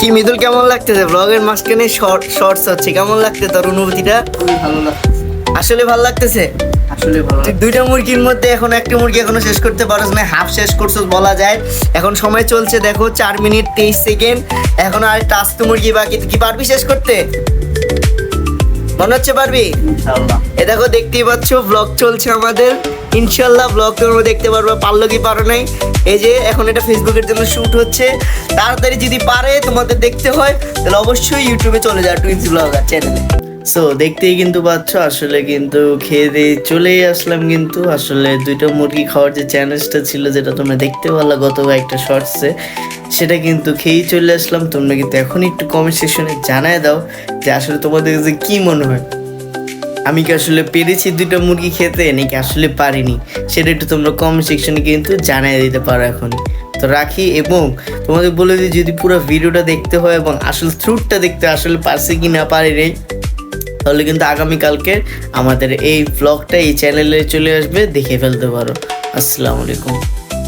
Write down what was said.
কি মৃদুল, কেমন লাগতেছে ব্লগের মাঝখানে শর্টস হচ্ছে? কেমন লাগছে তোর অনুভূতিটা? খুবই ভালো লাগছে, আসলে ভালো লাগতেছে। আসলে ভালো তুই দুইটা মুরগির মধ্যে এখন একটা মুরগি এখনো শেষ করতে পারছ না, হাফ শেষ করছিস বলা যায়। এখন সময় চলছে দেখো 4 মিনিট 23 সেকেন্ড, এখন আর একটা আস্ত মুরগি বাকি। তুই কি পারবি শেষ করতে? মনে হচ্ছে পারবি। ইনশাআল্লাহ। এ দেখো, দেখতেই পাচ্ছ ব্লগ চলছে আমাদের। ইনশাল্লাহ ব্লগ তোমরা দেখতে পারবে, পারলো কি পারো নাই। এই যে এখন এটা ফেসবুকের জন্য শুট হচ্ছে, তাড়াতাড়ি যদি পারে তোমাদের দেখতে হয় তাহলে অবশ্যই ইউটিউবে চলে যাও, টুইন্স ব্লগার চ্যানেলে। সো দেখতেই কিন্তু পাচ্ছ, আসলে কিন্তু খেয়ে দিয়ে চলেই আসলাম। কিন্তু আসলে দুইটা মুরগি খাওয়ার যে চ্যালেঞ্জটা ছিল, যেটা তোমরা দেখতে পারলা গত একটা শর্টসে, সেটা কিন্তু খেয়েই চলে আসলাম। তোমরা কিন্তু এখন একটু কমেন্ট সেকশনে জানায় দাও যে আসলে তোমাদের কাছে কি মনে হয়, আমি কি আসলে পেরেছি দুটো মুরগি খেতে নাকি আসলে পারিনি, সেটা একটু তোমরা কমেন্ট সেকশনে কিন্তু জানিয়ে দিতে পারো এখন। তো রাখি, এবং তোমাদের বলে দিই যদি পুরো ভিডিওটা দেখতে হয় এবং আসলে থ্রুটটা দেখতে আসলে পারছি কি না পারি নেই, তাহলে কিন্তু আগামীকালকে আমাদের এই ব্লগটা এই চ্যানেলে চলে আসবে, দেখে ফেলতে পারো। আসসালামু আলাইকুম।